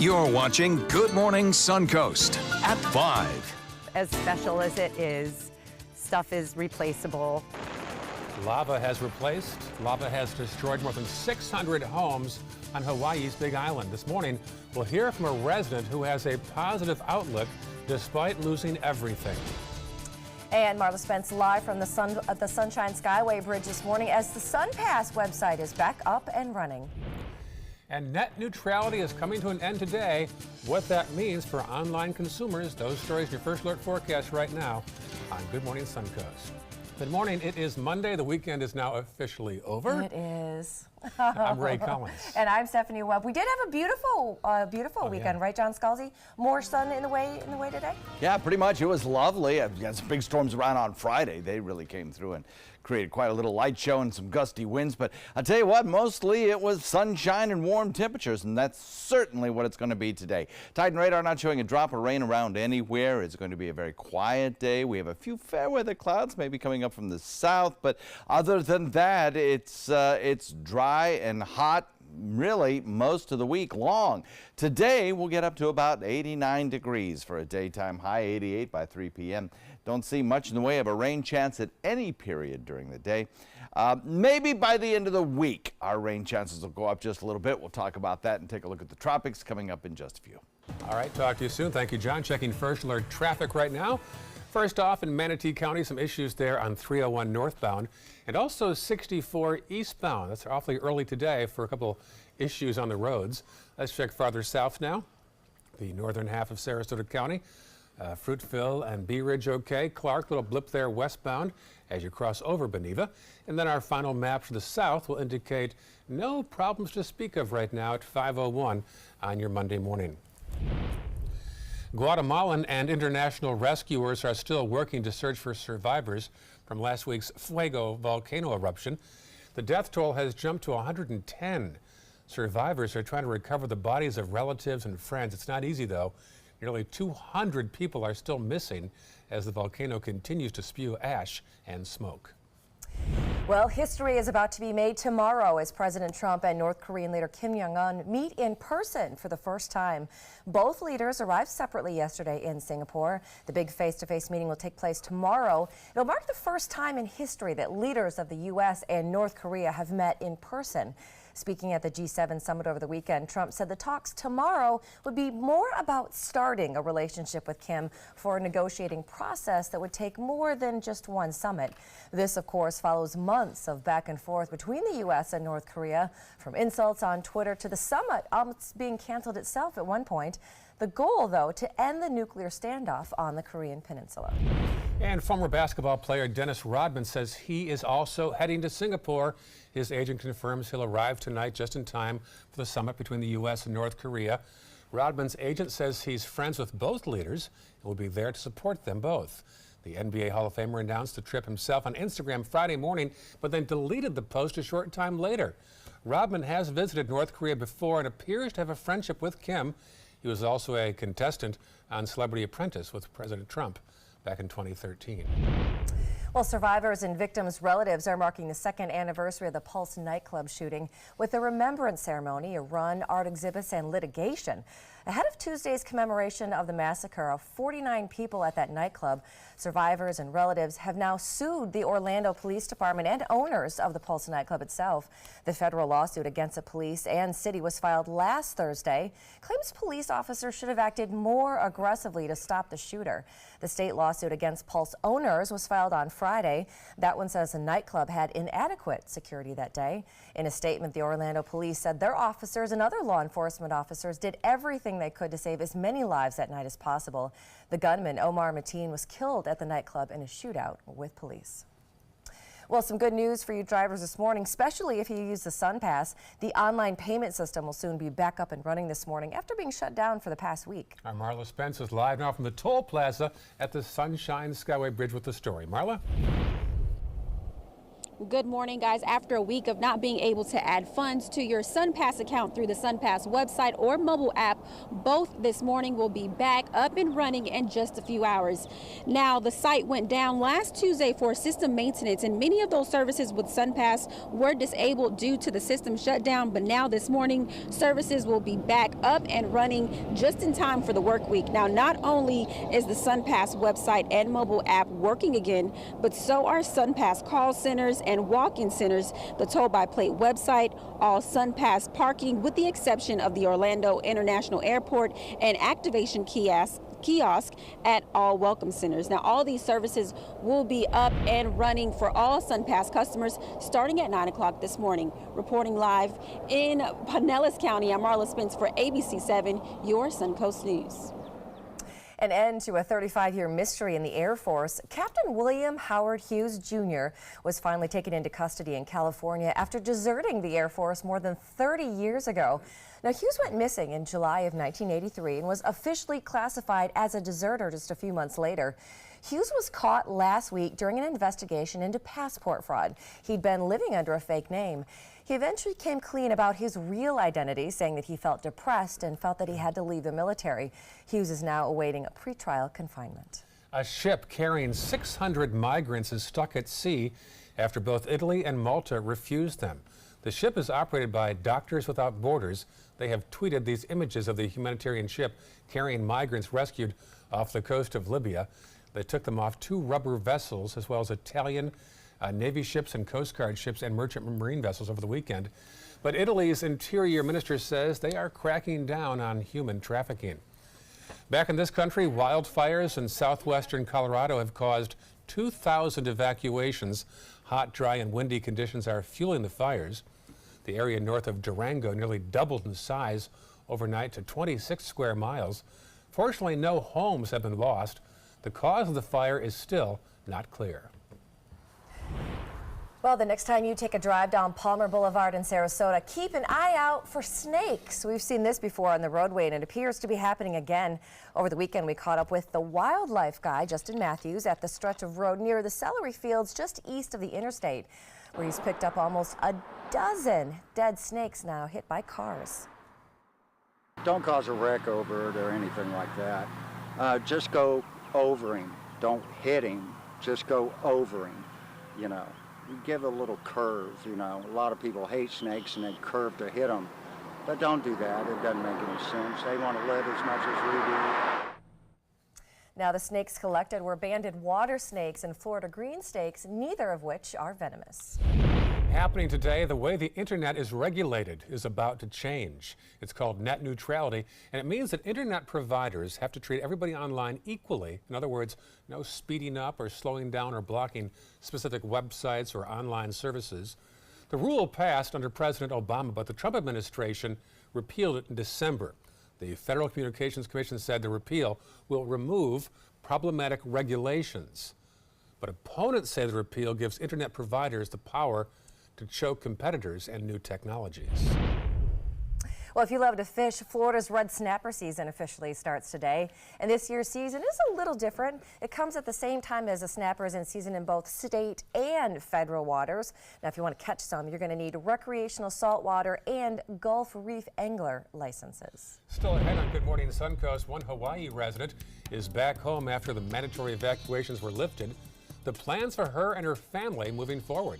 You're watching Good Morning Suncoast at 5. As special as it is, stuff is replaceable. Lava has destroyed more than 600 homes on Hawaii's Big Island. This morning, we'll hear from a resident who has a positive outlook despite losing everything. And Marla Spence live from the Sunshine Skyway Bridge this morning as the SunPass website is back up and running. And net neutrality is coming to an end today. What that means for online consumers, those stories in your First Alert forecast right now on Good Morning Suncoast. Good morning. It is Monday. The weekend is now officially over. It is. I'm Ray Collins. And I'm Stephanie Webb. We did have a beautiful weekend, yeah. Right, John Scalzi? More sun in the way today? Yeah, pretty much. It was lovely. We had some big storms around on Friday. They really came through and created quite a little light show and some gusty winds. But I'll tell you what, mostly it was sunshine and warm temperatures, and that's certainly what it's going to be today. Titan radar not showing a drop of rain around anywhere. It's going to be a very quiet day. We have a few fair weather clouds maybe coming up from the south, but other than that, it's dry and hot really most of the week long. Today we'll get up to about 89 degrees for a daytime high, 88 by 3 p.m. Don't see much in the way of a rain chance at any period during the day. Maybe by the end of the week our rain chances will go up just a little bit. We'll talk about that and take a look at the tropics coming up in just a few. All right, talk to you soon. Thank you, John. Checking First Alert traffic right now. First off, in Manatee County, some issues there on 301 northbound and also 64 eastbound. That's awfully early today for a couple issues on the roads. Let's check farther south now. The northern half of Sarasota County, Fruitville and Bee Ridge okay. Clark, little blip there westbound as you cross over Beneva. And then our final map for the south will indicate no problems to speak of right now at 5:01 on your Monday morning. Guatemalan and international rescuers are still working to search for survivors from last week's Fuego volcano eruption. The death toll has jumped to 110. Survivors are trying to recover the bodies of relatives and friends. It's not easy, though. Nearly 200 people are still missing as the volcano continues to spew ash and smoke. Well, history is about to be made tomorrow as President Trump and North Korean leader Kim Jong-un meet in person for the first time. Both leaders arrived separately yesterday in Singapore. The big face-to-face meeting will take place tomorrow. It'll mark the first time in history that leaders of the U.S. and North Korea have met in person. Speaking at the G7 summit over the weekend, Trump said the talks tomorrow would be more about starting a relationship with Kim for a negotiating process that would take more than just one summit. This, of course, follows months of back and forth between the U.S. and North Korea, from insults on Twitter to the summit almost being canceled itself at one point. The goal, though, to end the nuclear standoff on the Korean peninsula. And former basketball player Dennis Rodman says he is also heading to Singapore. His agent confirms he'll arrive tonight just in time for the summit between the U.S. and North Korea. Rodman's agent says he's friends with both leaders and will be there to support them both. The NBA Hall of Famer announced the trip himself on Instagram Friday morning, but then deleted the post a short time later. Rodman has visited North Korea before and appears to have a friendship with Kim. He was also a contestant on Celebrity Apprentice with President Trump back in 2013. Well, survivors and victims' relatives are marking the second anniversary of the Pulse nightclub shooting with a remembrance ceremony, a run, art exhibits, and litigation. Ahead of Tuesday's commemoration of the massacre of 49 people at that nightclub, survivors and relatives have now sued the Orlando Police Department and owners of the Pulse nightclub itself. The federal lawsuit against the police and city was filed last Thursday. Claims police officers should have acted more aggressively to stop the shooter. The state lawsuit against Pulse owners was filed on Friday. That one says the nightclub had inadequate security that day. In a statement, the Orlando police said their officers and other law enforcement officers did everything they could to save as many lives that night as possible. The gunman, Omar Mateen, was killed at the nightclub in a shootout with police. Well, some good news for you drivers this morning, especially if you use the SunPass. The online payment system will soon be back up and running this morning after being shut down for the past week. Our Marla Spence is live now from the toll plaza at the Sunshine Skyway Bridge with the story. Marla? Good morning, guys. After a week of not being able to add funds to your SunPass account through the SunPass website or mobile app, both this morning will be back up and running in just a few hours. Now, the site went down last Tuesday for system maintenance, and many of those services with SunPass were disabled due to the system shutdown. But now this morning, services will be back up and running just in time for the work week. Now, not only is the SunPass website and mobile app working again, but so are SunPass call centers and walk-in centers, the toll-by-plate website, all SunPass parking with the exception of the Orlando International Airport, and activation kiosk at all welcome centers. Now, all these services will be up and running for all SunPass customers starting at 9 o'clock this morning. Reporting live in Pinellas County, I'm Marla Spence for ABC 7, your Suncoast News. An end to a 35-year mystery in the Air Force. Captain William Howard Hughes Jr. was finally taken into custody in California after deserting the Air Force more than 30 years ago. Now, Hughes went missing in July of 1983 and was officially classified as a deserter just a few months later. Hughes was caught last week during an investigation into passport fraud. He'd been living under a fake name. He eventually came clean about his real identity, saying that he felt depressed and felt that he had to leave the military. Hughes is now awaiting a pretrial confinement. A ship carrying 600 migrants is stuck at sea after both Italy and Malta refused them. The ship is operated by Doctors Without Borders. They have tweeted these images of the humanitarian ship carrying migrants rescued off the coast of Libya. They took them off 2 rubber vessels as well as Italian Navy ships and Coast Guard ships and merchant marine vessels over the weekend. But Italy's interior minister says they are cracking down on human trafficking. Back in this country, wildfires in southwestern Colorado have caused 2,000 evacuations. Hot, dry, and windy conditions are fueling the fires. The area north of Durango nearly doubled in size overnight to 26 square miles. Fortunately, no homes have been lost. The cause of the fire is still not clear. Well, the next time you take a drive down Palmer Boulevard in Sarasota, keep an eye out for snakes. We've seen this before on the roadway, and it appears to be happening again. Over the weekend, we caught up with the wildlife guy, Justin Matthews, at the stretch of road near the celery fields just east of the interstate, where he's picked up almost a dozen dead snakes now hit by cars. Don't cause a wreck over it or anything like that. Just go over him. Don't hit him. Just go over him, you know. You give a little curve, you know. A lot of people hate snakes and they curve to hit them. But don't do that. It doesn't make any sense. They want to live as much as we do. Now, the snakes collected were banded water snakes and Florida green snakes, neither of which are venomous. Happening today, the way the internet is regulated is about to change. It's called net neutrality, and it means that internet providers have to treat everybody online equally. In other words, no speeding up or slowing down or blocking specific websites or online services. The rule passed under President Obama, but the Trump administration repealed it in December. The Federal Communications Commission said the repeal will remove problematic regulations. But opponents say the repeal gives internet providers the power to choke competitors and new technologies. Well, if you love to fish, Florida's red snapper season officially starts today. And this year's season is a little different. It comes at the same time as the snappers in season in both state and federal waters. Now, if you want to catch some, you're going to need recreational saltwater and Gulf Reef angler licenses. Still ahead on Good Morning Suncoast, one Hawaii resident is back home after the mandatory evacuations were lifted. The plans for her and her family moving forward.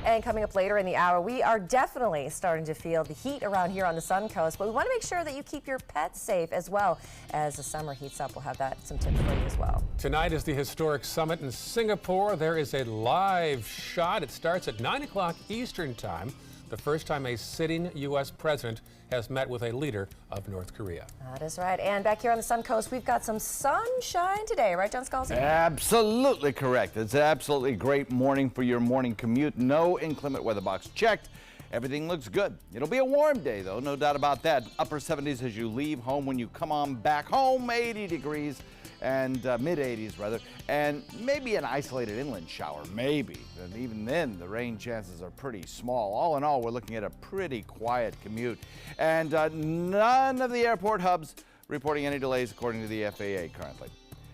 And coming up later in the hour, we are definitely starting to feel the heat around here on the Suncoast, but we want to make sure that you keep your pets safe as well. As the summer heats up, we'll have some tips for you as well. Tonight is the historic summit in Singapore. There is a live shot. It starts at 9 o'clock Eastern time. The first time a sitting U.S. president has met with a leader of North Korea. That is right. And back here on the Suncoast, we've got some sunshine today, right, John Scalzi? Absolutely correct. It's an absolutely great morning for your morning commute. No inclement weather box checked. Everything looks good. It'll be a warm day, though, no doubt about that. Upper 70s as you leave home. When you come on back home, 80 degrees. And mid-80s rather, and maybe an isolated inland shower, maybe. And even then, the rain chances are pretty small. All in all, we're looking at a pretty quiet commute. And none of the airport hubs reporting any delays according to the FAA currently.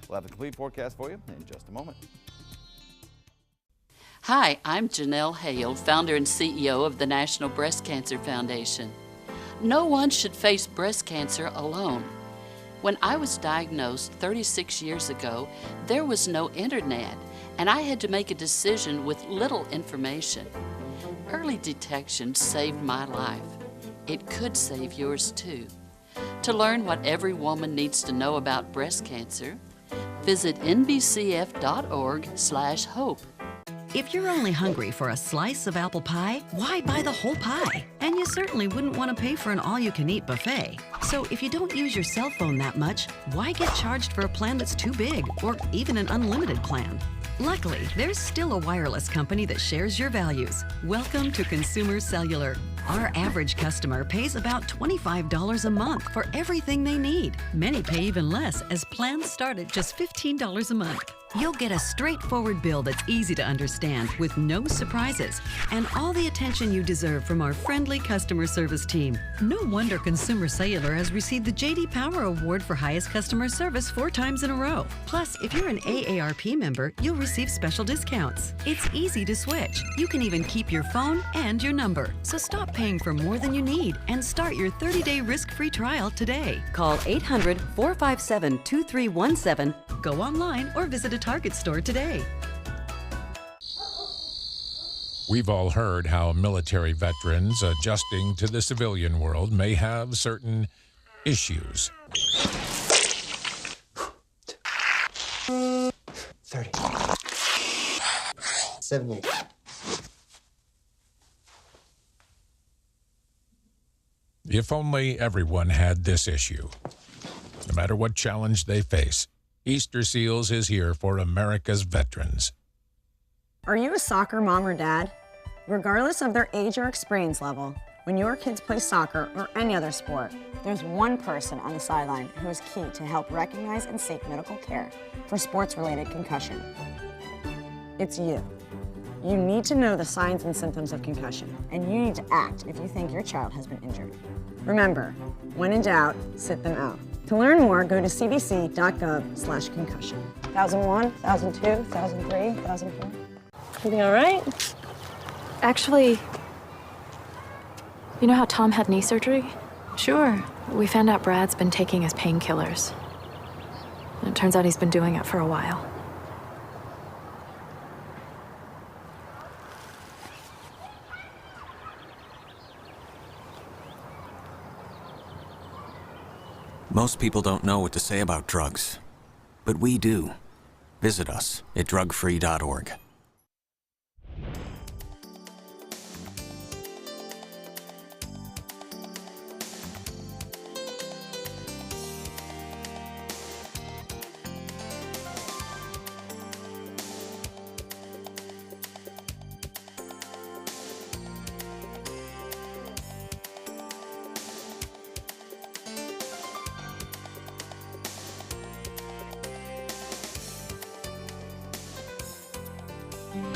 We'll have the complete forecast for you in just a moment. Hi, I'm Janelle Hale, founder and CEO of the National Breast Cancer Foundation. No one should face breast cancer alone. When I was diagnosed 36 years ago, there was no internet, and I had to make a decision with little information. Early detection saved my life. It could save yours too. To learn what every woman needs to know about breast cancer, visit nbcf.org/hope. If you're only hungry for a slice of apple pie, why buy the whole pie? And you certainly wouldn't want to pay for an all-you-can-eat buffet. So if you don't use your cell phone that much, why get charged for a plan that's too big, or even an unlimited plan? Luckily, there's still a wireless company that shares your values. Welcome to Consumer Cellular. Our average customer pays about $25 a month for everything they need. Many pay even less, as plans start at just $15 a month. You'll get a straightforward bill that's easy to understand with no surprises and all the attention you deserve from our friendly customer service team. No wonder Consumer Cellular has received the J.D. Power Award for highest customer service 4 times in a row. Plus, if you're an AARP member, you'll receive special discounts. It's easy to switch. You can even keep your phone and your number. So stop paying for more than you need and start your 30-day risk-free trial today. Call 800-457-2317. Go online or visit a Target store today. We've all heard how military veterans adjusting to the civilian world may have certain issues. 30. 70. If only everyone had this issue. No matter what challenge they face, Easter Seals is here for America's veterans. Are you a soccer mom or dad? Regardless of their age or experience level, when your kids play soccer or any other sport, there's one person on the sideline who is key to help recognize and seek medical care for sports-related concussion. It's you. You need to know the signs and symptoms of concussion, and you need to act if you think your child has been injured. Remember, when in doubt, sit them out. To learn more, go to cdc.gov/concussion. 1001, 1002, 1003, 1004. Everything all right? Actually, you know how Tom had knee surgery? Sure. We found out Brad's been taking his painkillers. And it turns out he's been doing it for a while. Most people don't know what to say about drugs, but we do. Visit us at drugfree.org.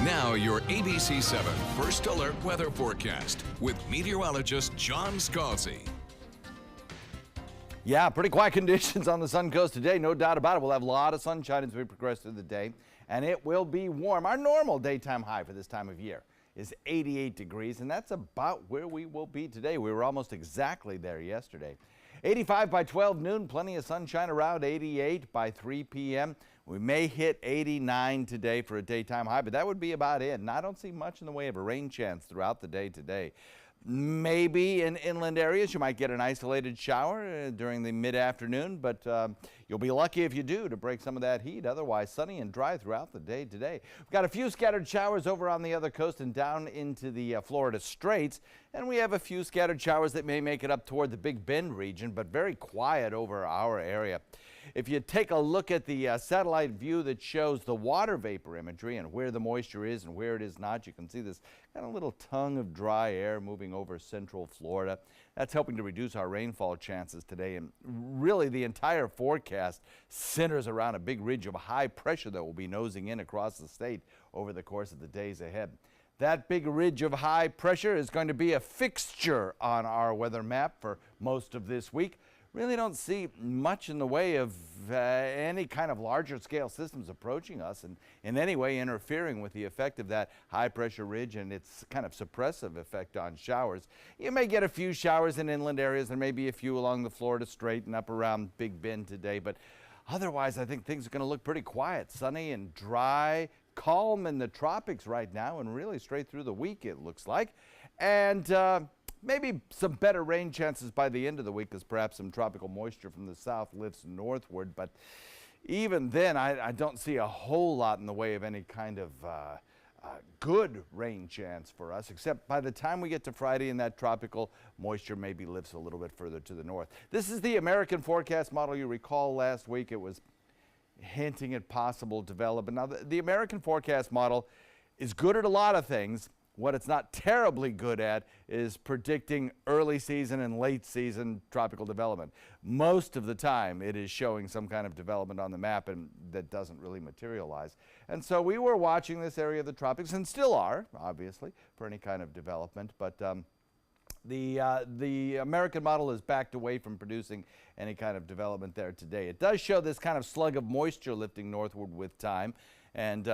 Now your ABC 7 First Alert Weather Forecast with meteorologist John Scalzi. Yeah, pretty quiet conditions on the Suncoast today, no doubt about it. We'll have a lot of sunshine as we progress through the day, and it will be warm. Our normal daytime high for this time of year is 88 degrees, and that's about where we will be today. We were almost exactly there yesterday. 85 by 12 noon, plenty of sunshine around. 88 by 3 p.m. We may hit 89 today for a daytime high, but that would be about it. And I don't see much in the way of a rain chance throughout the day today. Maybe in inland areas you might get an isolated shower during the mid-afternoon, but you'll be lucky if you do to break some of that heat. Otherwise, sunny and dry throughout the day today. We've got a few scattered showers over on the other coast and down into the Florida Straits, and we have a few scattered showers that may make it up toward the Big Bend region, but very quiet over our area. If you take a look at the satellite view that shows the water vapor imagery and where the moisture is and where it is not, you can see this kind of little tongue of dry air moving over central Florida. That's helping to reduce our rainfall chances today. And really the entire forecast centers around a big ridge of high pressure that will be nosing in across the state over the course of the days ahead. That big ridge of high pressure is going to be a fixture on our weather map for most of this week. really don't see much in the way of any kind of larger scale systems approaching us and in any way interfering with the effect of that high pressure ridge and its kind of suppressive effect on showers. You may get a few showers in inland areas. There may be a few along the Florida Strait and up around Big Bend today, but otherwise I think things are going to look pretty quiet, sunny and dry, calm in the tropics right now and really straight through the week it looks like. And maybe some better rain chances by the end of the week as perhaps some tropical moisture from the south lifts northward. But even then, I don't see a whole lot in the way of any kind of good rain chance for us, except by the time we get to Friday and that tropical moisture maybe lifts a little bit further to the north. This is the American forecast model. You recall last week it was hinting at possible development. Now, the American forecast model is good at a lot of things. What it's not terribly good at is predicting early season and late season tropical development. Most of the time it is showing some kind of development on the map and that doesn't really materialize. And so we were watching this area of the tropics and still are, obviously, for any kind of development. But the American model is backed away from producing any kind of development there today. It does show this kind of slug of moisture lifting northward with time. And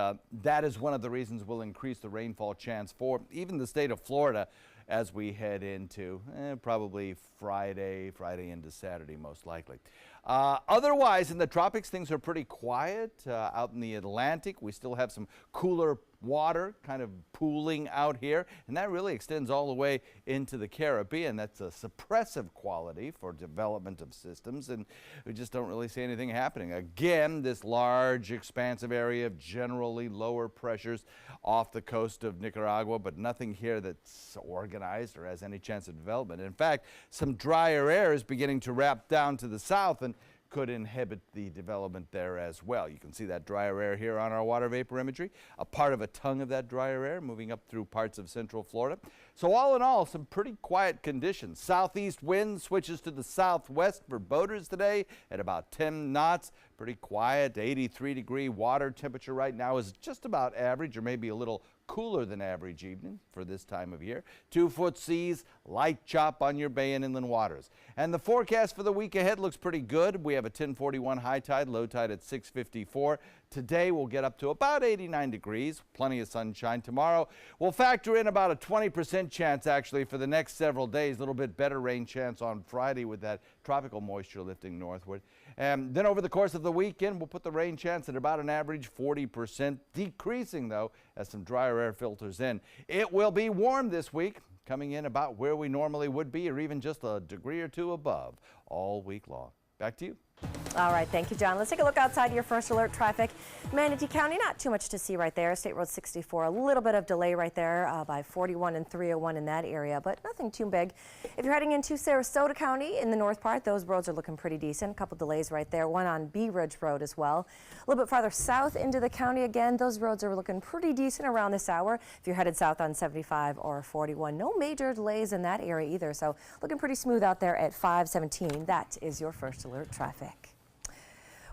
that is one of the reasons we'll increase the rainfall chance for even the state of Florida as we head into probably Friday into Saturday most likely. Otherwise, in the tropics, things are pretty quiet. Out in the Atlantic, we still have some cooler water kind of pooling out here, and that really extends all the way into the Caribbean. That's a suppressive quality for development of systems, and we just don't really see anything happening. Again, this large expansive area of generally lower pressures off the coast of Nicaragua, but nothing here that's organized or has any chance of development. In fact, some drier air is beginning to wrap down to the south and could inhibit the development there as well. You can see that drier air here on our water vapor imagery, a part of a tongue of that drier air moving up through parts of central Florida. So all in all, some pretty quiet conditions. Southeast wind switches to the southwest for boaters today at about 10 knots. Pretty quiet, 83-degree water temperature right now is just about average or maybe a little cooler than average evening for this time of year. 2-foot seas, light chop on your bay and inland waters. And the forecast for the week ahead looks pretty good. We have a 10:41 high tide, low tide at 6:54. Today we'll get up to about 89 degrees, plenty of sunshine. Tomorrow we'll factor in about a 20% chance actually for the next several days, a little bit better rain chance on Friday with that tropical moisture lifting northward. And then over the course of the weekend, we'll put the rain chance at about an average 40%, decreasing though as some drier air filters in. It will be warm this week, coming in about where we normally would be or even just a degree or two above all week long. Back to you. All right, thank you, John. Let's take a look outside your first alert traffic. Manatee County, not too much to see right there. State Road 64, a little bit of delay right there by 41 and 301 in that area, but nothing too big. If you're heading into Sarasota County in the north part, those roads are looking pretty decent. A couple delays right there, one on Bee Ridge Road as well. A little bit farther south into the county again, those roads are looking pretty decent around this hour. If you're headed south on 75 or 41, no major delays in that area either, so looking pretty smooth out there at 517. That is your first alert traffic.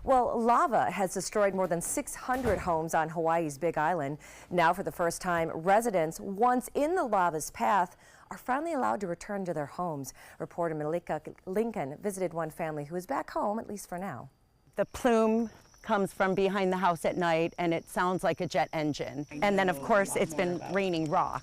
Well, lava has destroyed more than 600 homes on Hawaii's Big Island. Now, for the first time, residents once in the lava's path are finally allowed to return to their homes. Reporter Malika Lincoln visited one family who is back home, at least for now. The plume comes from behind the house at night and it sounds like a jet engine. And then of course it's been raining rock.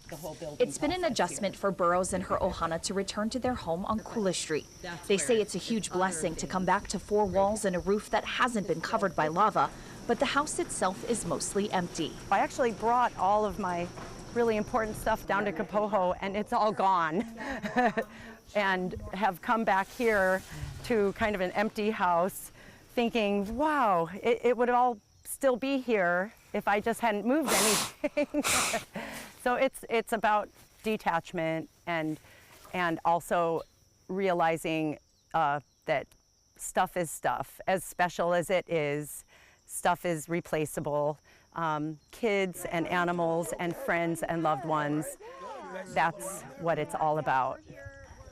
It's been an adjustment for Burroughs and her ohana to return to their home on Kula Street. They say it's a huge blessing to come back to four walls and a roof that hasn't been covered by lava, but the house itself is mostly empty. I actually brought all of my really important stuff down to Kapoho and it's all gone. And have come back here to kind of an empty house thinking, wow, it would all still be here if I just hadn't moved anything. So it's about detachment and also realizing that stuff is stuff. As special as it is, stuff is replaceable. Kids and animals and friends and loved ones, that's what it's all about.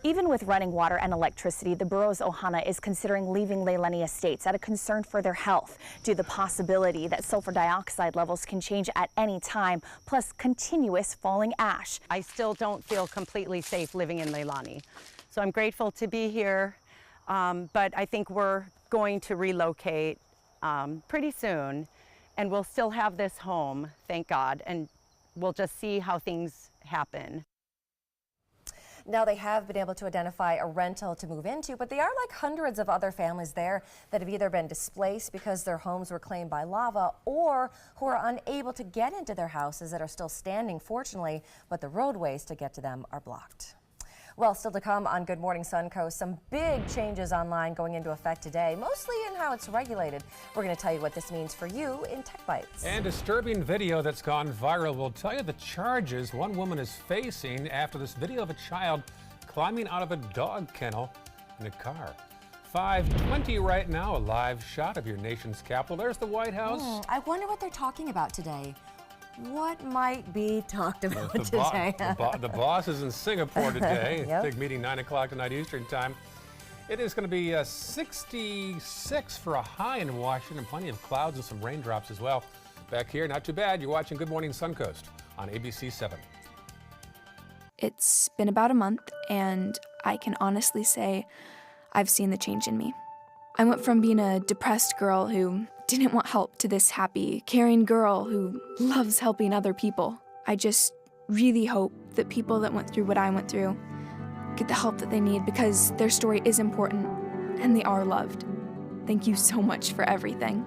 Even with running water and electricity, the Burroughs Ohana is considering leaving Leilani Estates out of concern for their health due to the possibility that sulfur dioxide levels can change at any time, plus continuous falling ash. I still don't feel completely safe living in Leilani. So I'm grateful to be here. But I think we're going to relocate pretty soon, and we'll still have this home, thank God, and we'll just see how things happen. Now they have been able to identify a rental to move into, but they are like hundreds of other families there that have either been displaced because their homes were claimed by lava or who are unable to get into their houses that are still standing, fortunately, but the roadways to get to them are blocked. Well, still to come on Good Morning Suncoast, some big changes online going into effect today, mostly in how it's regulated. We're going to tell you what this means for you in Tech Bites. And disturbing video that's gone viral will tell you the charges one woman is facing after this video of a child climbing out of a dog kennel in a car. 5:20 right now, a live shot of your nation's capital. There's the White House. I wonder what they're talking about today. What might be talked about today? The boss is in Singapore today. Yep. Big meeting 9 o'clock tonight Eastern time. It is going to be 66 for a high in Washington. Plenty of clouds and some raindrops as well. Back here, not too bad. You're watching Good Morning Suncoast on ABC 7. It's been about a month, and I can honestly say I've seen the change in me. I went from being a depressed girl who didn't want help to this happy, caring girl who loves helping other people. I just really hope that people that went through what I went through get the help that they need, because their story is important and they are loved. Thank you so much for everything.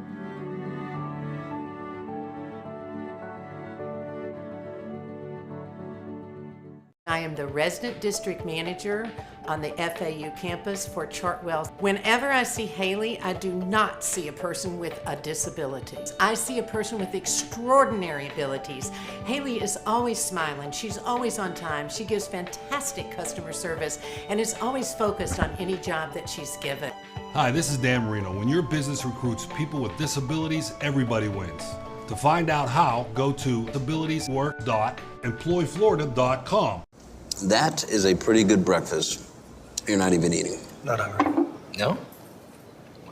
I am the resident district manager on the FAU campus for Chartwell. Whenever I see Haley, I do not see a person with a disability. I see a person with extraordinary abilities. Haley is always smiling. She's always on time. She gives fantastic customer service and is always focused on any job that she's given. Hi, this is Dan Marino. When your business recruits people with disabilities, everybody wins. To find out how, go to disabilitieswork.employflorida.com. That is a pretty good breakfast. You're not even eating. Not hungry. No?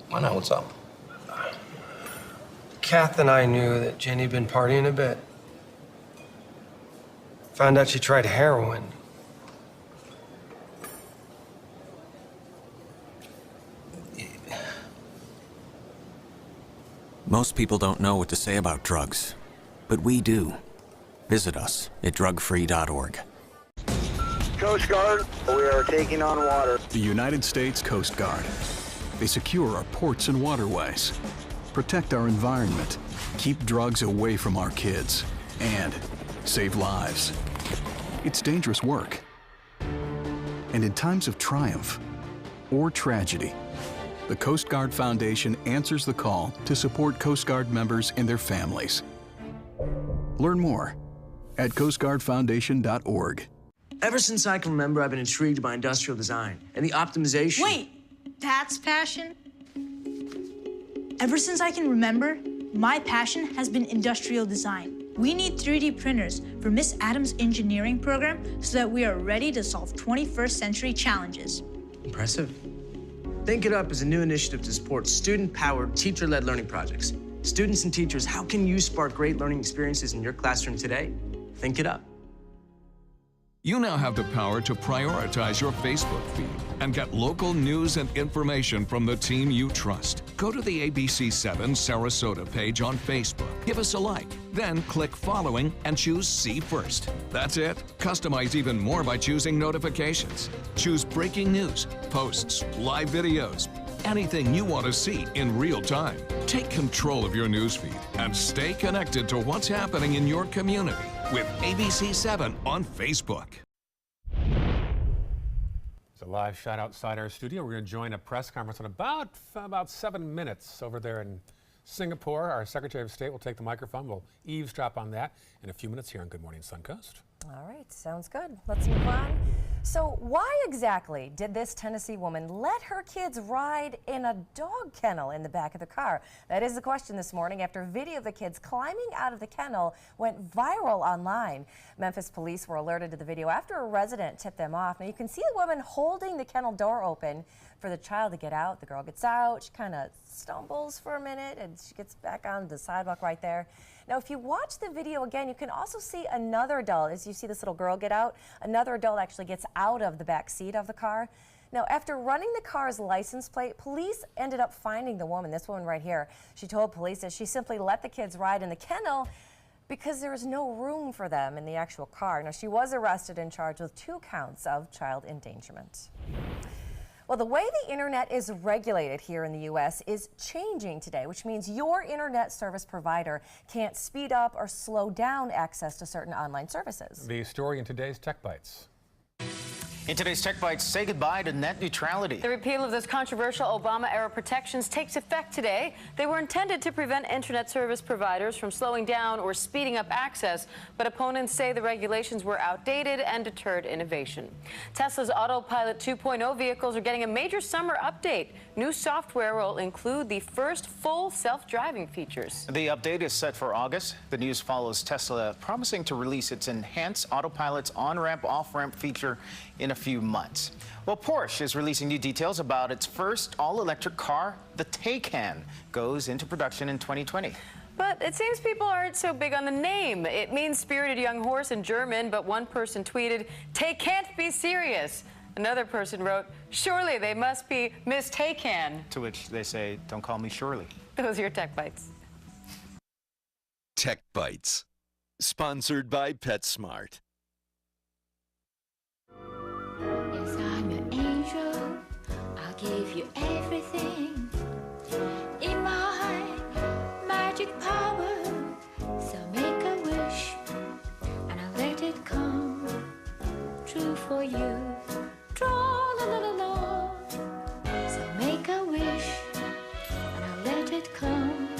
Why not? What's up? Kath and I knew that Jenny had been partying a bit. Found out she tried heroin. Most people don't know what to say about drugs, but we do. Visit us at drugfree.org. Coast Guard, we are taking on water. The United States Coast Guard. They secure our ports and waterways, protect our environment, keep drugs away from our kids, and save lives. It's dangerous work. And in times of triumph or tragedy, the Coast Guard Foundation answers the call to support Coast Guard members and their families. Learn more at coastguardfoundation.org. Ever since I can remember, I've been intrigued by industrial design and the optimization. Wait, that's passion? Ever since I can remember, my passion has been industrial design. We need 3D printers for Miss Adams' engineering program so that we are ready to solve 21st century challenges. Impressive. Think It Up is a new initiative to support student-powered, teacher-led learning projects. Students and teachers, how can you spark great learning experiences in your classroom today? Think It Up. You now have the power to prioritize your Facebook feed and get local news and information from the team you trust. Go to the ABC7 Sarasota page on Facebook. Give us a like, then click following and choose See First. That's it. Customize even more by choosing notifications. Choose breaking news, posts, live videos, anything you want to see in real time. Take control of your newsfeed and stay connected to what's happening in your community with ABC7 on Facebook. It's a live shot outside our studio. We're going to join a press conference in about 7 minutes over there in Singapore. Our Secretary of State will take the microphone. We'll eavesdrop on that in a few minutes here on Good Morning Suncoast. All right, sounds good. Let's move on. So why exactly did this Tennessee woman let her kids ride in a dog kennel in the back of the car? That is the question this morning after video of the kids climbing out of the kennel went viral online. Memphis police were alerted to the video after a resident tipped them off. Now you can see the woman holding the kennel door open for the child to get out. The girl gets out, she kind of stumbles for a minute and she gets back on the sidewalk right there. Now, if you watch the video again, you can also see another adult. As you see this little girl get out, another adult actually gets out of the back seat of the car. Now, after running the car's license plate, police ended up finding the woman, this woman right here. She told police that she simply let the kids ride in the kennel because there was no room for them in the actual car. Now, she was arrested and charged with 2 counts of child endangerment. Well, the way the internet is regulated here in the U.S. is changing today, which means your internet service provider can't speed up or slow down access to certain online services. The story in today's Tech Bites. In today's Tech Bites, say goodbye to net neutrality. The repeal of those controversial Obama-era protections takes effect today. They were intended to prevent internet service providers from slowing down or speeding up access, but opponents say the regulations were outdated and deterred innovation. Tesla's Autopilot 2.0 vehicles are getting a major summer update. New software will include the first full self-driving features. The update is set for August. The news follows Tesla promising to release its enhanced Autopilot's on-ramp, off-ramp feature in a few months. Well, Porsche is releasing new details about its first all-electric car. The Taycan goes into production in 2020. But it seems people aren't so big on the name. It means spirited young horse in German, but one person tweeted, "Tay can't be serious." Another person wrote, "Surely they must be Miss Taycan." To which they say, "Don't call me Shirley." Those are your Tech Bites. Tech Bites, sponsored by PetSmart. Yes, I'm your angel. I'll give you everything in my magic power. So make a wish, and I'll let it come true for you. Tra-la-la-la-la. So make a wish, and I'll let it come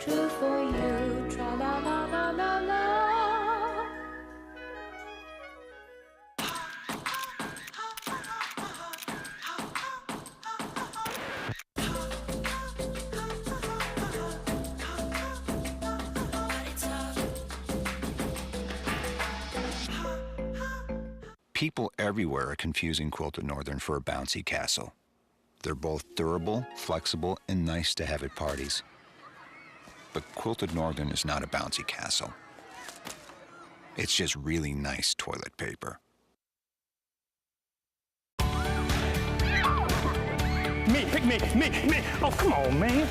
true for you. Tra-la-la-la-la-la. People everywhere are confusing Quilted Northern for a bouncy castle. They're both durable, flexible, and nice to have at parties. But Quilted Northern is not a bouncy castle. It's just really nice toilet paper. Me, pick me. Oh, come on, man.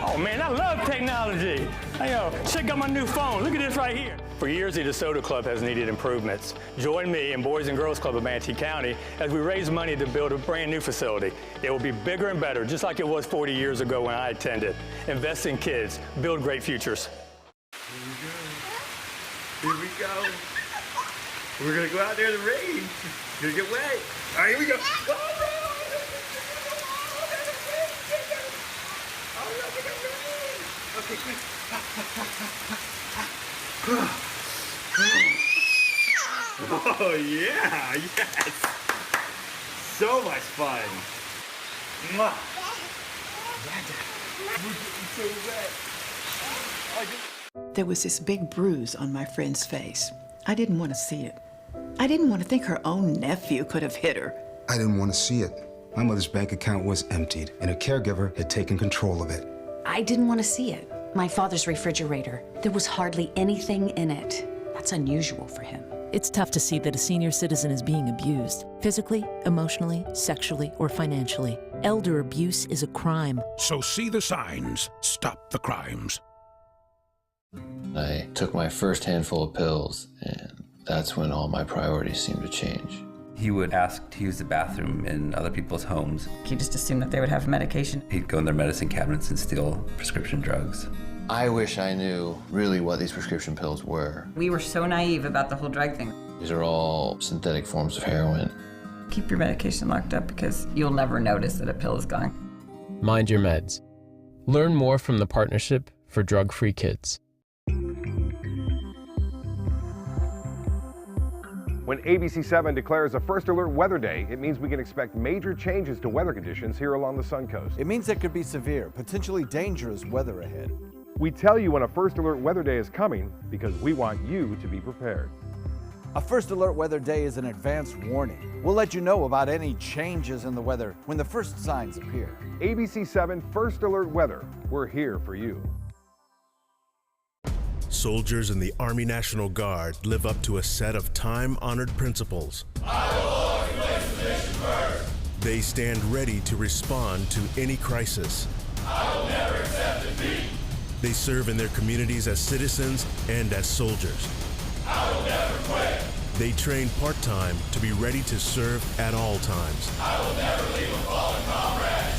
Oh man, I love technology. Hey, yo, check out my new phone. Look at this right here. For years, the DeSoto Club has needed improvements. Join me and Boys and Girls Club of Manatee County as we raise money to build a brand new facility. It will be bigger and better, just like it was 40 years ago when I attended. Invest in kids, build great futures. Here we go. We're gonna go out there in the rain. Gonna get wet. All right, here we go. Okay, quick. Oh yeah, yes. So much fun. Mwah. So wet. There was this big bruise on my friend's face. I didn't want to see it. I didn't want to think her own nephew could have hit her. I didn't want to see it. My mother's bank account was emptied, and a caregiver had taken control of it. I didn't want to see it. My father's refrigerator, there was hardly anything in it. That's unusual for him. It's tough to see that a senior citizen is being abused, physically, emotionally, sexually, or financially. Elder abuse is a crime. So see the signs, stop the crimes. I took my first handful of pills, and that's when all my priorities seemed to change. He would ask to use the bathroom in other people's homes. He just assumed that they would have medication. He'd go in their medicine cabinets and steal prescription drugs. I wish I knew really what these prescription pills were. We were so naive about the whole drug thing. These are all synthetic forms of heroin. Keep your medication locked up because you'll never notice that a pill is gone. Mind your meds. Learn more from the Partnership for Drug-Free Kids. When ABC7 declares a first alert weather day, it means we can expect major changes to weather conditions here along the Suncoast. It means there could be severe, potentially dangerous weather ahead. We tell you when a first alert weather day is coming because we want you to be prepared. A first alert weather day is an advance warning. We'll let you know about any changes in the weather when the first signs appear. ABC7 First Alert Weather, we're here for you. Soldiers in the Army National Guard live up to a set of time-honored principles. I will always place the mission first. They stand ready to respond to any crisis. I will never accept defeat. They serve in their communities as citizens and as soldiers. I will never quit. They train part-time to be ready to serve at all times. I will never leave a fallen comrade.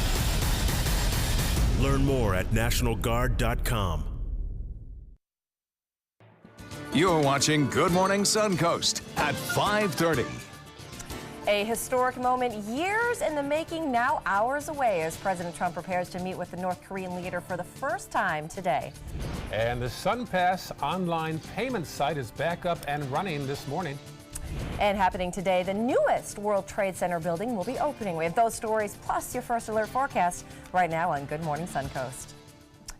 Learn more at nationalguard.com. You're watching Good Morning Suncoast at 5:30. A historic moment years in the making, now hours away as President Trump prepares to meet with the North Korean leader for the first time today. And the SunPass online payment site is back up and running this morning. And happening today, the newest World Trade Center building will be opening. We have those stories plus your first alert forecast right now on Good Morning Suncoast.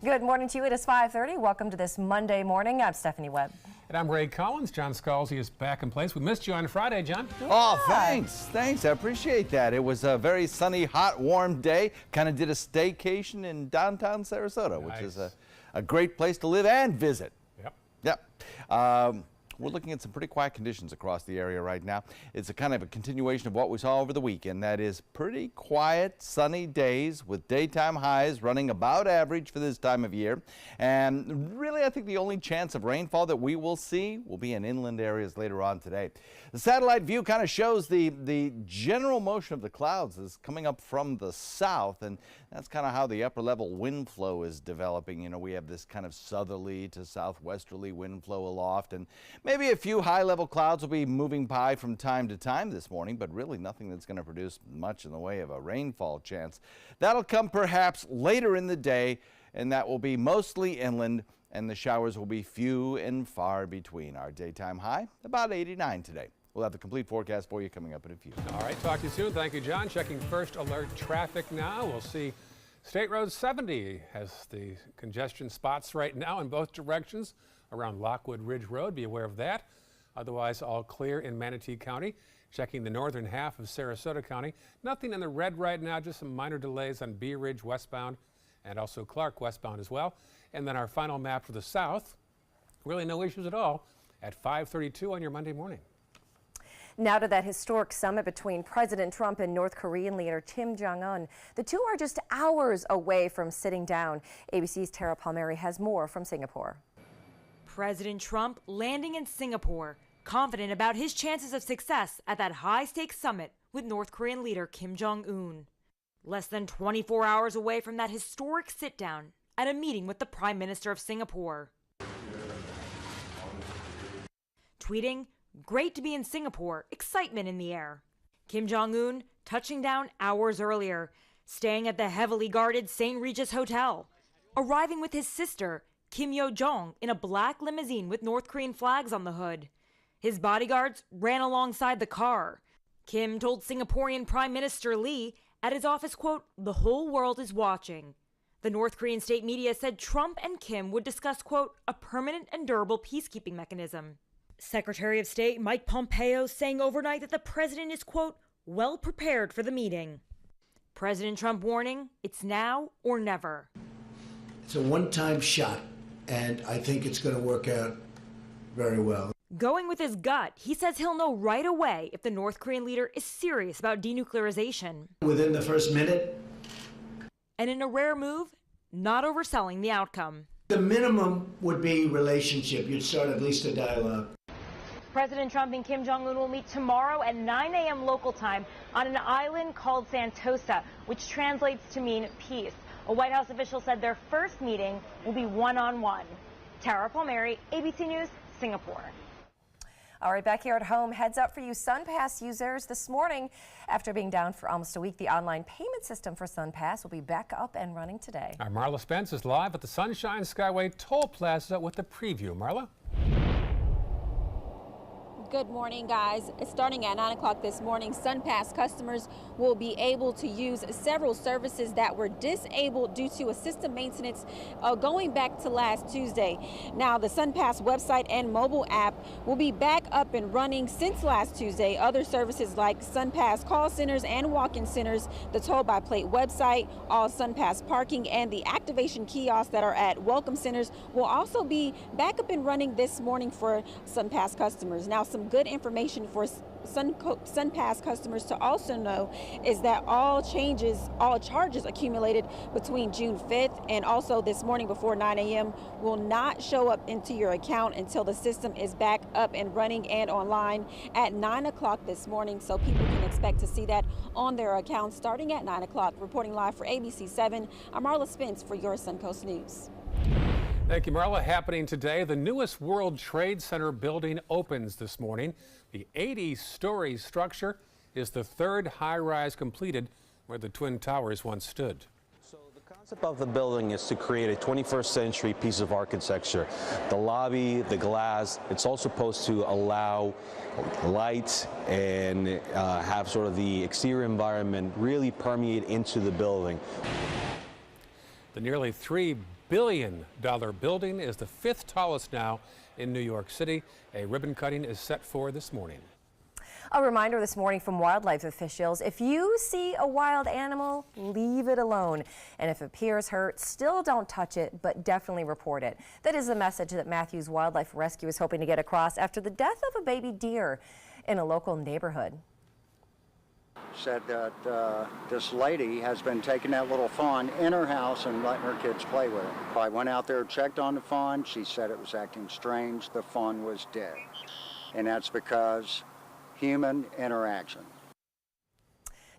Good morning to you. It is 5:30. Welcome to this Monday morning. I'm Stephanie Webb. And I'm Ray Collins. John Scalzi is back in place. We missed you on Friday, John. Yeah. Oh, thanks. I appreciate that. It was a very sunny, hot, warm day. Kind of did a staycation in downtown Sarasota, Nice. which is a great place to live and visit. Yep. We're looking at some pretty quiet conditions across the area right now. It's a kind of a continuation of what we saw over the weekend. That is pretty quiet, sunny days with daytime highs running about average for this time of year. And really, I think the only chance of rainfall that we will see will be in inland areas later on today. The satellite view kind of shows the general motion of the clouds is coming up from the south, and that's kind of how the upper level wind flow is developing. You know, we have this kind of southerly to southwesterly wind flow aloft, and maybe a few high-level clouds will be moving by from time to time this morning, but really nothing that's going to produce much in the way of a rainfall chance. That'll come perhaps later in the day, and that will be mostly inland, and the showers will be few and far between. Our daytime high, about 89 today. We'll have the complete forecast for you coming up in a few. All right, talk to you soon. Thank you, John. Checking first alert traffic now. We'll see State Road 70 has the congestion spots right now in both directions around Lockwood Ridge Road. Be aware of that. Otherwise, all clear in Manatee County. Checking the northern half of Sarasota County. Nothing in the red right now, just some minor delays on Bee Ridge westbound and also Clark westbound as well. And then our final map for the south, really no issues at all at 5:32 on your Monday morning. Now to that historic summit between President Trump and North Korean leader Kim Jong-un. The two are just hours away from sitting down. ABC's Tara Palmieri has more from Singapore. President Trump landing in Singapore, confident about his chances of success at that high-stakes summit with North Korean leader Kim Jong-un. Less than 24 hours away from that historic sit-down at a meeting with the Prime Minister of Singapore. Tweeting, "Great to be in Singapore, excitement in the air." Kim Jong-un touching down hours earlier, staying at the heavily guarded St. Regis Hotel, arriving with his sister, Kim Yo-jong, in a black limousine with North Korean flags on the hood. His bodyguards ran alongside the car. Kim told Singaporean Prime Minister Lee at his office, quote, "The whole world is watching." The North Korean state media said Trump and Kim would discuss, quote, "a permanent and durable peacekeeping mechanism." Secretary of State Mike Pompeo saying overnight that the president is, quote, "well prepared for the meeting." President Trump warning, it's now or never. It's a one-time shot, and I think it's going to work out very well. Going with his gut, he says he'll know right away if the North Korean leader is serious about denuclearization. Within the first minute. And in a rare move, not overselling the outcome. The minimum would be relationship. You'd start at least a dialogue. President Trump and Kim Jong-un will meet tomorrow at 9 a.m. local time on an island called Sentosa, which translates to mean peace. A White House official said their first meeting will be one-on-one. Tara Palmieri, ABC News, Singapore. All right, back here at home, heads up for you SunPass users this morning. After being down for almost a week, the online payment system for SunPass will be back up and running today. Our Marla Spence is live at the Sunshine Skyway Toll Plaza with the preview. Marla? Good morning, guys. Starting at 9 o'clock this morning, SunPass customers will be able to use several services that were disabled due to a system maintenance going back to last Tuesday. Now, the SunPass website and mobile app will be back up and running since last Tuesday. Other services like SunPass call centers and walk-in centers, the toll-by-plate website, all SunPass parking, and the activation kiosks that are at welcome centers will also be back up and running this morning for SunPass customers. Now, some good information for SunPass customers to also know is that all charges accumulated between June 5th and also this morning before 9 a.m. will not show up into your account until the system is back up and running and online at 9 o'clock this morning. So people can expect to see that on their accounts starting at 9 o'clock. Reporting live for ABC 7, I'm Marla Spence for your Suncoast News. Thank you, Marla. Happening today, the newest World Trade Center building opens this morning. The 80-story structure is the third high-rise completed where the Twin Towers once stood. The concept of the building is to create a 21st century piece of architecture. The lobby, the glass, it's all supposed to allow light and have sort of the exterior environment really permeate into the building. The nearly $3 billion building is the fifth tallest now in New York City. A ribbon cutting is set for this morning. A reminder this morning from wildlife officials, if you see a wild animal, leave it alone. And if it appears hurt, still don't touch it, but definitely report it. That is the message that Matthews Wildlife Rescue is hoping to get across after the death of a baby deer in a local neighborhood. Said that this lady has been taking that little fawn in her house and letting her kids play with it. I went out there, checked on the fawn. She said it was acting strange. The fawn was dead. And that's because human interaction.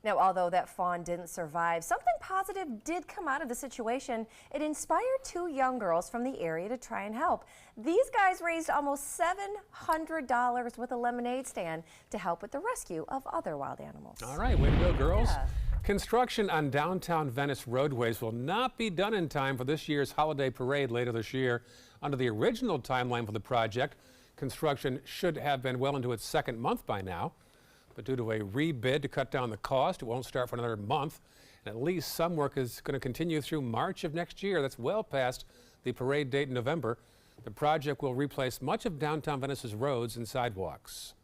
Now, although that fawn didn't survive, something positive did come out of the situation. It inspired two young girls from the area to try and help. These guys raised almost $700 with a lemonade stand to help with the rescue of other wild animals. All right, way to go, girls. Yeah. Construction on downtown Venice roadways will not be done in time for this year's holiday parade later this year. Under the original timeline for the project, construction should have been well into its second month by now. But due to a rebid to cut down the cost, it won't start for another month. And at least some work is going to continue through March of next year. That's well past the parade date in November. The project will replace much of downtown Venice's roads and sidewalks.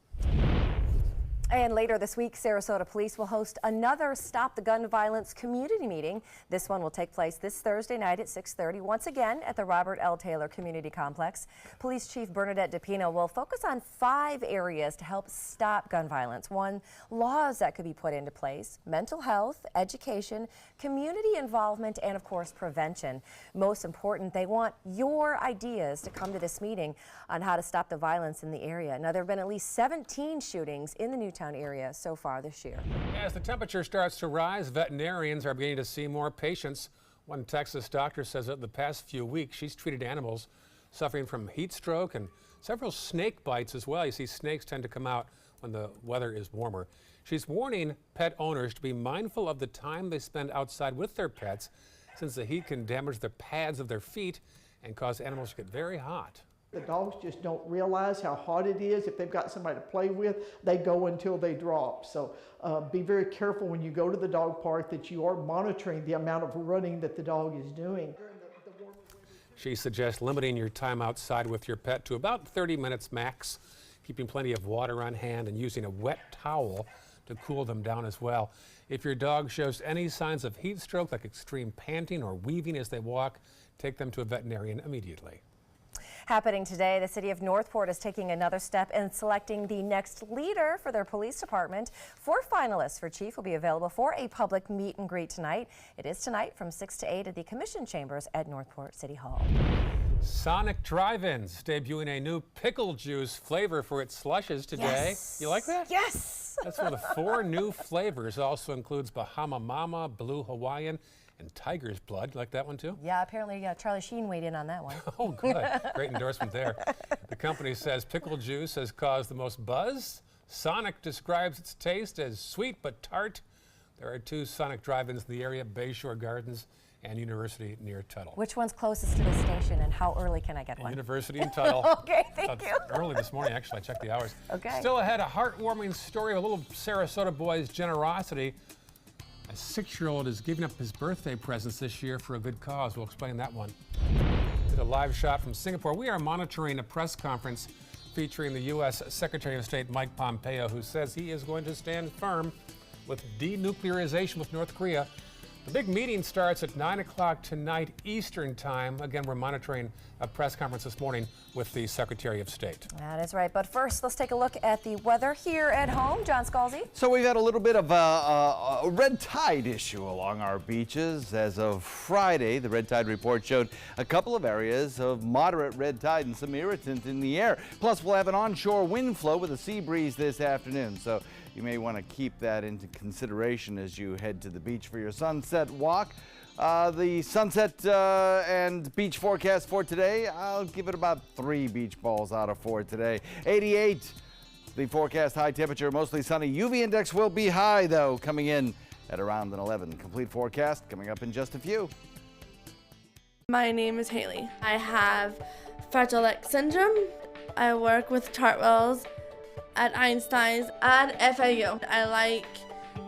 And later this week, Sarasota Police will host another Stop the Gun Violence community meeting. This one will take place this Thursday night at 6:30, once again at the Robert L. Taylor Community Complex. Police Chief Bernadette DePino will focus on 5 areas to help stop gun violence. 1, laws that could be put into place, mental health, education, community involvement, and of course prevention. Most important, they want your ideas to come to this meeting on how to stop the violence in the area. Now, there have been at least 17 shootings in the Newtown area so far this year. As the temperature starts to rise, veterinarians are beginning to see more patients. One Texas doctor says that the past few weeks she's treated animals suffering from heat stroke and several snake bites as well. You see, snakes tend to come out when the weather is warmer. She's warning pet owners to be mindful of the time they spend outside with their pets, since the heat can damage the pads of their feet and cause animals to get very hot. The dogs just don't realize how hot it is. If they've got somebody to play with, they go until they drop. So be very careful when you go to the dog park that you are monitoring the amount of running that the dog is doing. She suggests limiting your time outside with your pet to about 30 minutes max, keeping plenty of water on hand and using a wet towel to cool them down as well. If your dog shows any signs of heat stroke, like extreme panting or weaving as they walk, take them to a veterinarian immediately. Happening today, the city of Northport is taking another step in selecting the next leader for their police department. 4 finalists for chief will be available for a public meet and greet tonight. It is tonight from 6 to 8 at the Commission Chambers at Northport City Hall. Sonic Drive-Ins debuting a new pickle juice flavor for its slushes today. Yes. You like that? Yes. That's one of the 4 new flavors. Also includes Bahama Mama, Blue Hawaiian, and Tiger's Blood. You like that one too? Yeah, apparently Charlie Sheen weighed in on that one. Oh, good. Great endorsement there. The company says pickle juice has caused the most buzz. Sonic describes its taste as sweet but tart. There are 2 Sonic drive-ins in the area, Bayshore Gardens and University near Tuttle. Which one's closest to the station, and how early can I get one? University in Tuttle. Okay, thank you. Early this morning, actually, I checked the hours. Okay. Still ahead, a heartwarming story of a little Sarasota boy's generosity. A 6-year-old is giving up his birthday presents this year for a good cause. We'll explain that one. Did a live shot from Singapore. We are monitoring a press conference featuring the U.S. Secretary of State Mike Pompeo, who says he is going to stand firm with denuclearization with North Korea. The big meeting starts at 9 o'clock tonight Eastern Time. Again, we're monitoring a press conference this morning with the Secretary of State. That is right. But first, let's take a look at the weather here at home. John Scalzi. So we've had a little bit of a red tide issue along our beaches. As of Friday, the red tide report showed a couple of areas of moderate red tide and some irritant in the air. Plus, we'll have an onshore wind flow with a sea breeze this afternoon. So you may want to keep that into consideration as you head to the beach for your sunset walk. The sunset and beach forecast for today, I'll give it about 3 beach balls out of 4 today. 88, the forecast high temperature, mostly sunny. UV index will be high, though, coming in at around an 11. Complete forecast coming up in just a few. My name is Haley. I have Fragile X syndrome. I work with Chartwells at Einstein's and FAU. I like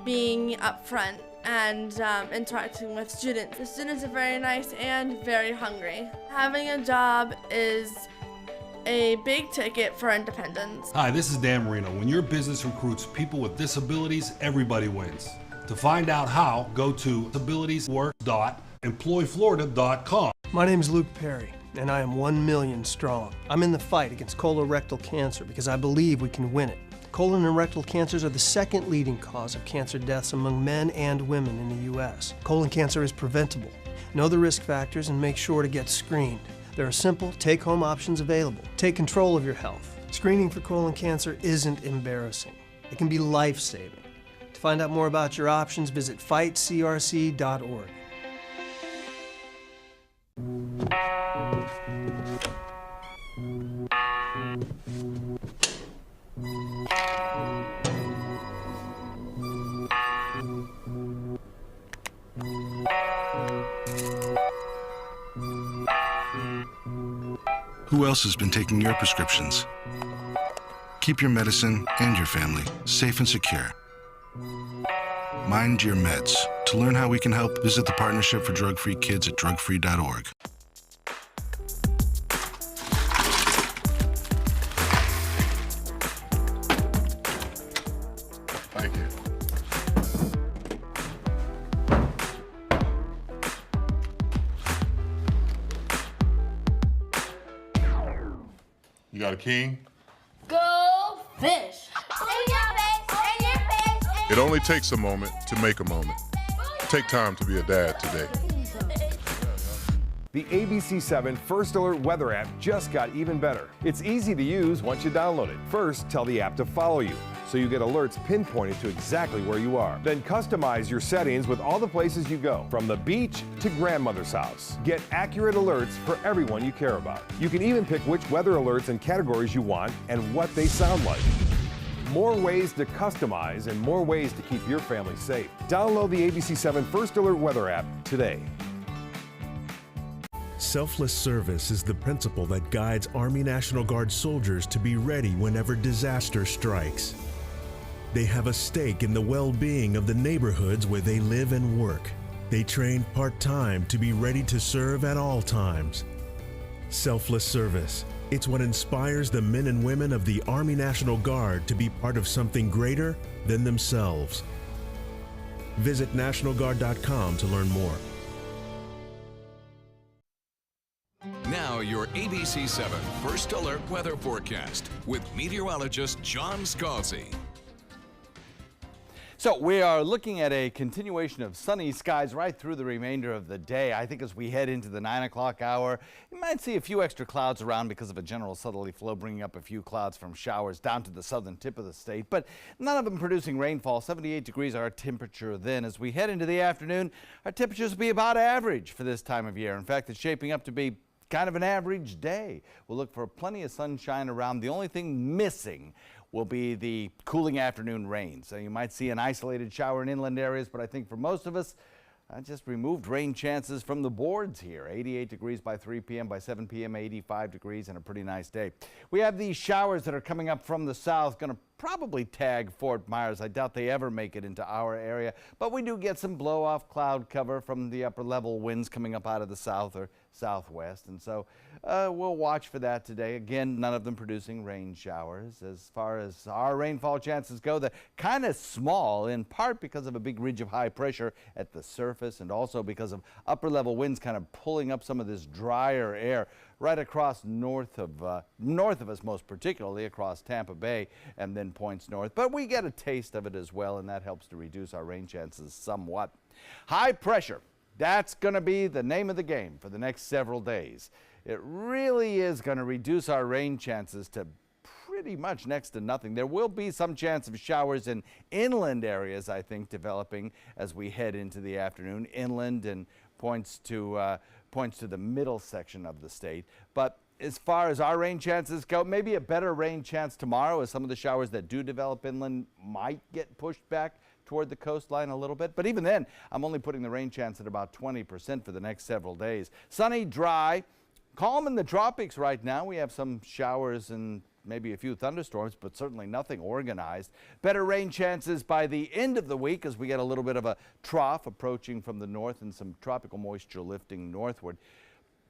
being up front and interacting with students. The students are very nice and very hungry. Having a job is a big ticket for independence. Hi, this is Dan Marino. When your business recruits people with disabilities, everybody wins. To find out how, go to disabilitieswork.employflorida.com. My name is Luke Perry, and I am 1 million strong. I'm in the fight against colorectal cancer because I believe we can win it. Colon and rectal cancers are the second leading cause of cancer deaths among men and women in the U.S. Colon cancer is preventable. Know the risk factors and make sure to get screened. There are simple, take-home options available. Take control of your health. Screening for colon cancer isn't embarrassing. It can be life-saving. To find out more about your options, visit fightcrc.org. Who else has been taking your prescriptions? Keep your medicine and your family safe and secure. Mind your meds. To learn how we can help, visit the Partnership for Drug-Free Kids at drugfree.org. Thank you. You got a king? Go fish! It only takes a moment to make a moment. Take time to be a dad today. The ABC7 First Alert weather app just got even better. It's easy to use once you download it. First, tell the app to follow you, so you get alerts pinpointed to exactly where you are. Then customize your settings with all the places you go, from the beach to grandmother's house. Get accurate alerts for everyone you care about. You can even pick which weather alerts and categories you want and what they sound like. More ways to customize and more ways to keep your family safe. Download the ABC7 First Alert weather app today. Selfless service is the principle that guides Army National Guard soldiers to be ready whenever disaster strikes. They have a stake in the well-being of the neighborhoods where they live and work. They train part-time to be ready to serve at all times. Selfless service. It's what inspires the men and women of the Army National Guard to be part of something greater than themselves. Visit NationalGuard.com to learn more. Now your ABC7 First Alert weather forecast with meteorologist John Scalzi. So we are looking at a continuation of sunny skies right through the remainder of the day. I think as we head into the 9 o'clock hour, you might see a few extra clouds around because of a general southerly flow bringing up a few clouds from showers down to the southern tip of the state, but none of them producing rainfall. 78 degrees our temperature then. As we head into the afternoon, our temperatures will be about average for this time of year. In fact, it's shaping up to be kind of an average day. We'll look for plenty of sunshine around. The only thing missing will be the cooling afternoon rain. So you might see an isolated shower in inland areas, but I think for most of us, I just removed rain chances from the boards here. 88 degrees by 3 p.m. By 7 p.m., 85 degrees and a pretty nice day. We have these showers that are coming up from the south, going to probably tag Fort Myers. I doubt they ever make it into our area, but we do get some blow-off cloud cover from the upper level winds coming up out of the south or southwest, and so we'll watch for that today. Again, none of them producing rain showers. As far as our rainfall chances go, they're kind of small, in part because of a big ridge of high pressure at the surface and also because of upper level winds kind of pulling up some of this drier air right across north of us, most particularly across Tampa Bay and then points north. But we get a taste of it as well, and that helps to reduce our rain chances somewhat. High pressure, that's going to be the name of the game for the next several days. It really is going to reduce our rain chances to pretty much next to nothing. There will be some chance of showers in inland areas, I think, developing as we head into the afternoon. Inland and points to the middle section of the state. But as far as our rain chances go, maybe a better rain chance tomorrow, as some of the showers that do develop inland might get pushed back toward the coastline a little bit. But even then, I'm only putting the rain chance at about 20% for the next several days. Sunny, dry, calm in the tropics right now. We have some showers and maybe a few thunderstorms, but certainly nothing organized. Better rain chances by the end of the week as we get a little bit of a trough approaching from the north and some tropical moisture lifting northward.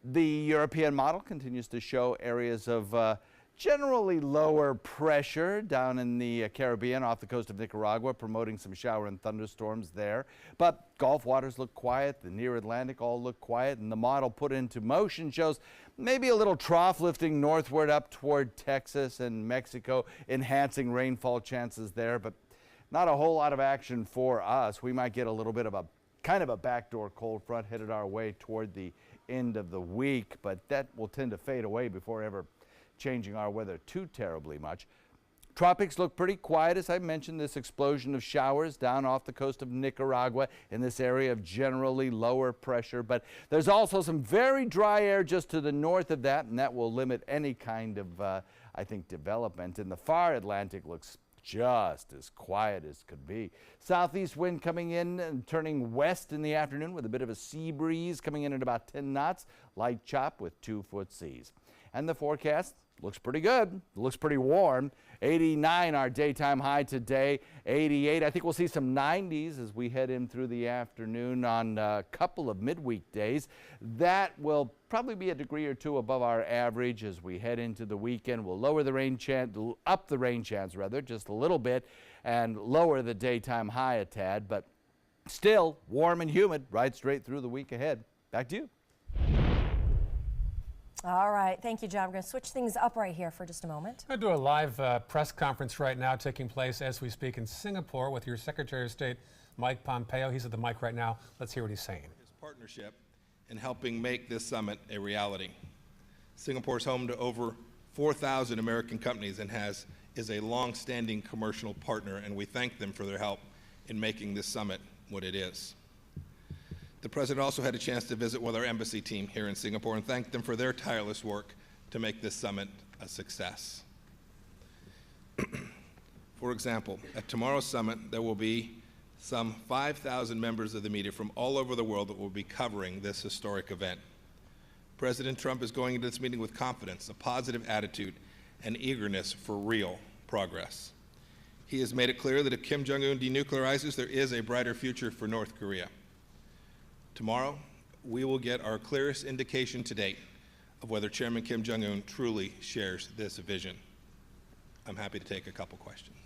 The European model continues to show areas of generally lower pressure down in the Caribbean off the coast of Nicaragua, promoting some shower and thunderstorms there. But Gulf waters look quiet, the near Atlantic all look quiet, and the model put into motion shows maybe a little trough lifting northward up toward Texas and Mexico, enhancing rainfall chances there, but not a whole lot of action for us. We might get a little bit of a kind of a backdoor cold front headed our way toward the end of the week, but that will tend to fade away before ever changing our weather too terribly much. Tropics look pretty quiet, as I mentioned, this explosion of showers down off the coast of Nicaragua in this area of generally lower pressure. But there's also some very dry air just to the north of that, and that will limit any kind of, I think, development. And the far Atlantic looks just as quiet as could be. Southeast wind coming in and turning west in the afternoon with a bit of a sea breeze coming in at about 10 knots, light chop with 2-foot seas. And the forecast looks pretty good. It looks pretty warm. 89 our daytime high today. 88. I think we'll see some 90s as we head in through the afternoon on a couple of midweek days. That will probably be a degree or two above our average as we head into the weekend. We'll lower the rain chance, up the rain chance rather, just a little bit, and lower the daytime high a tad, but still warm and humid right straight through the week ahead. Back to you. All right. Thank you, John. We're going to switch things up right here for just a moment. I do a live press conference right now taking place as we speak in Singapore with your Secretary of State, Mike Pompeo. He's at the mic right now. Let's hear what he's saying. His partnership in helping make this summit a reality. Singapore is home to over 4,000 American companies and is a long-standing commercial partner, and we thank them for their help in making this summit what it is. The President also had a chance to visit with our embassy team here in Singapore and thank them for their tireless work to make this summit a success. For example, at tomorrow's summit, there will be some 5,000 members of the media from all over the world that will be covering this historic event. President Trump is going into this meeting with confidence, a positive attitude, and eagerness for real progress. He has made it clear that if Kim Jong-un denuclearizes, there is a brighter future for North Korea. Tomorrow, we will get our clearest indication to date of whether Chairman Kim Jong-un truly shares this vision. I'm happy to take a couple questions.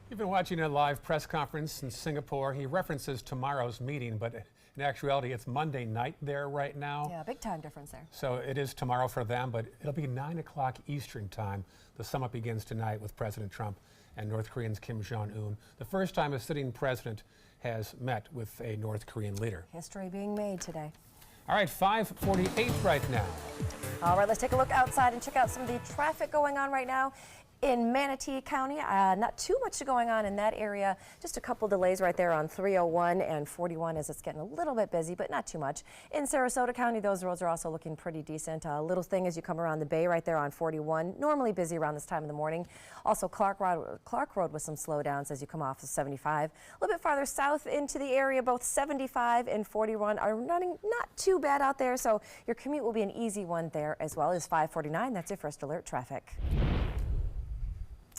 You've been watching a live press conference in Singapore. He references tomorrow's meeting, but in actuality, it's Monday night there right now. Yeah, big time difference there. So it is tomorrow for them, but it'll be 9 o'clock Eastern time. The summit begins tonight with President Trump and North Korean's Kim Jong-un. The first time a sitting president has met with a North Korean leader. History being made today. All right, 5:48 right now. All right, let's take a look outside and check out some of the traffic going on right now. In Manatee County, not too much going on in that area. Just a couple delays right there on 301 and 41 as it's getting a little bit busy, but not too much. In Sarasota County, those roads are also looking pretty decent. A little thing as you come around the bay right there on 41, normally busy around this time of the morning. Also Clark Road with some slowdowns as you come off of 75. A little bit farther south into the area, both 75 and 41 are running not too bad out there, so your commute will be an easy one there as well as 549. That's your first alert traffic.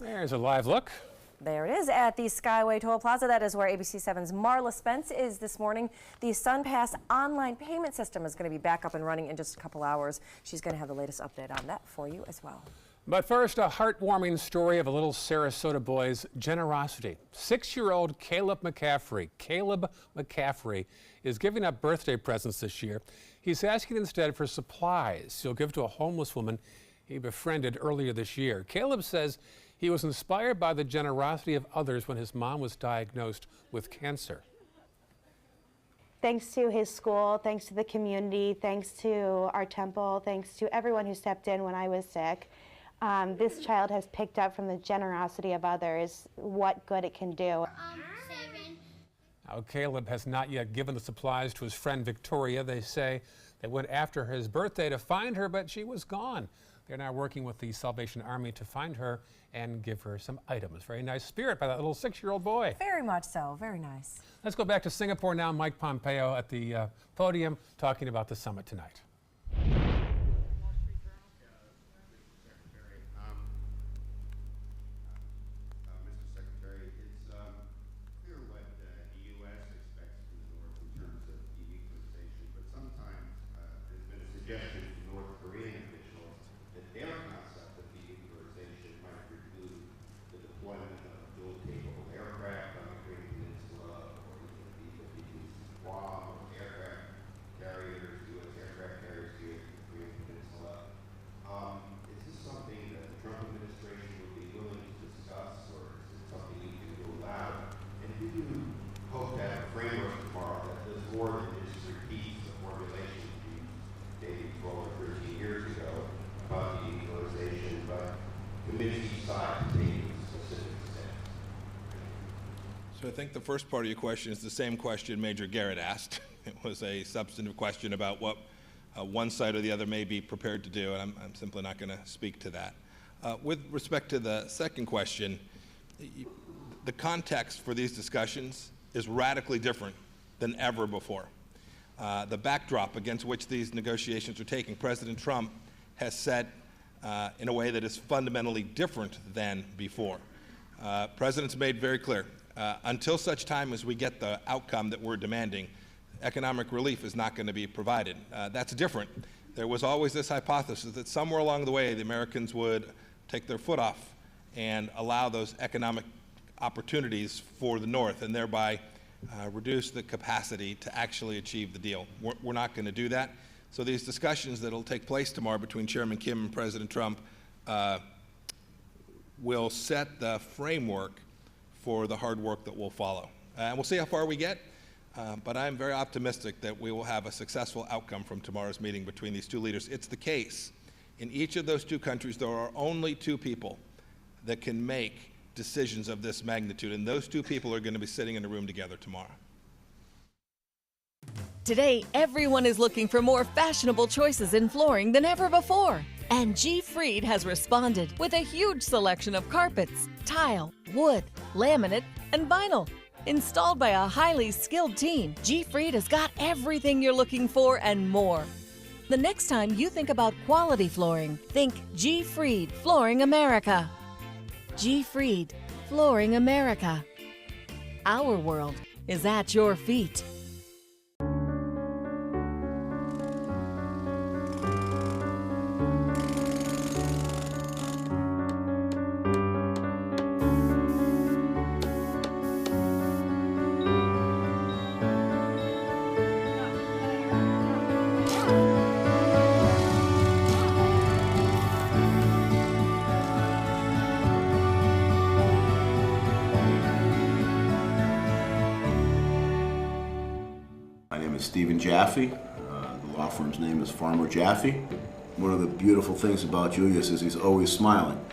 There's a live look. There it is at the Skyway Toll Plaza. That is where ABC7's Marla Spence is this morning. The SunPass online payment system is going to be back up and running in just a couple hours. She's going to have the latest update on that for you as well. But first, a heartwarming story of a little Sarasota boy's generosity. 6-year-old Caleb McCaffrey is giving up birthday presents this year. He's asking instead for supplies he'll give to a homeless woman he befriended earlier this year. Caleb says he was inspired by the generosity of others when his mom was diagnosed with cancer. Thanks to his school, thanks to the community, thanks to our temple, thanks to everyone who stepped in when I was sick, this child has picked up from the generosity of others what good it can do. Now, Caleb has not yet given the supplies to his friend Victoria. They say they went after his birthday to find her, but she was gone. They're now working with the Salvation Army to find her and give her some items. Very nice spirit by that little 6-year-old boy. Very much so. Very nice. Let's go back to Singapore now. Mike Pompeo at the podium talking about the summit tonight. So I think the first part of your question is the same question Major Garrett asked. It was a substantive question about what one side or the other may be prepared to do, and I'm simply not going to speak to that. With respect to the second question, the context for these discussions is radically different than ever before. The backdrop against which these negotiations are taking, President Trump has set in a way that is fundamentally different than before. President's made very clear, until such time as we get the outcome that we're demanding, economic relief is not going to be provided. That's different. There was always this hypothesis that somewhere along the way the Americans would take their foot off and allow those economic opportunities for the North and thereby reduce the capacity to actually achieve the deal. We're not going to do that. So these discussions that will take place tomorrow between Chairman Kim and President Trump will set the framework for the hard work that will follow. And we'll see how far we get, but I'm very optimistic that we will have a successful outcome from tomorrow's meeting between these two leaders. It's the case. In each of those two countries, there are only two people that can make decisions of this magnitude, and those two people are going to be sitting in a room together tomorrow. Today, everyone is looking for more fashionable choices in flooring than ever before. And G. Fried has responded with a huge selection of carpets, tile, wood, laminate, and vinyl. Installed by a highly skilled team, G. Fried has got everything you're looking for and more. The next time you think about quality flooring, think G. Fried Flooring America. G. Fried Flooring America. Our world is at your feet. Stephen Jaffe. The law firm's name is Farmer Jaffe. One of the beautiful things about Julius is he's always smiling.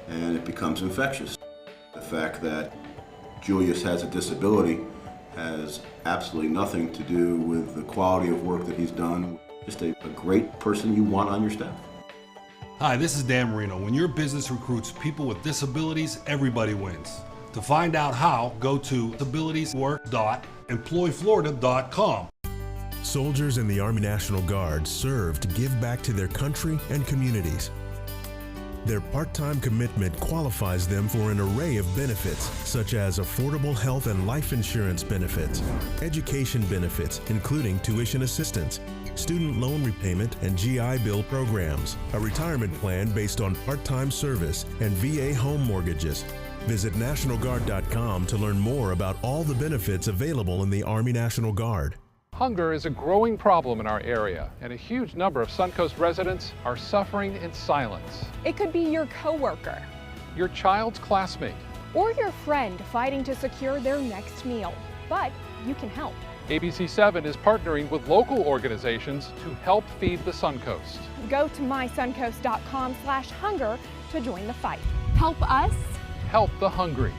and it becomes infectious. The fact that Julius has a disability has absolutely nothing to do with the quality of work that he's done. Just a great person you want on your staff. Hi, this is Dan Marino. When your business recruits people with disabilities, everybody wins. To find out how, go to disabilitieswork.employflorida.com. Soldiers in the Army National Guard serve to give back to their country and communities. Their part-time commitment qualifies them for an array of benefits, such as affordable health and life insurance benefits, education benefits, including tuition assistance, student loan repayment and GI Bill programs, a retirement plan based on part-time service, and VA home mortgages. Visit NationalGuard.com to learn more about all the benefits available in the Army National Guard. Hunger is a growing problem in our area, and a huge number of Suncoast residents are suffering in silence. It could be your coworker, Your child's classmate, or your friend fighting to secure their next meal. But you can help. ABC7 is partnering with local organizations to help feed the Suncoast. Go to mysuncoast.com/hunger to join the fight. Help us. Help the hungry.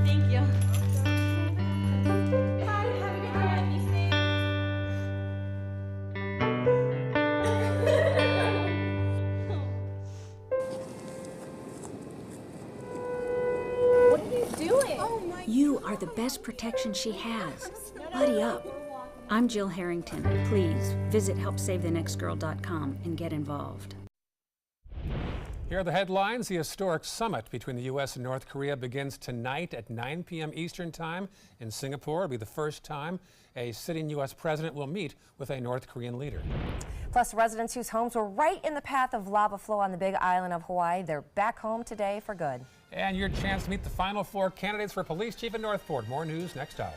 Thank you. What are you doing? You are the best protection she has. Buddy up. I'm Jill Harrington. Please visit helpsavethenextgirl.com and get involved. Here are the headlines. The historic summit between the U.S. and North Korea begins tonight at 9 p.m. Eastern Time in Singapore. It'll be the first time a sitting U.S. president will meet with a North Korean leader. Plus, residents whose homes were right in the path of lava flow on the Big Island of Hawaii, they're back home today for good. And your chance to meet the final 4 candidates for police chief in Northport. More news next hour.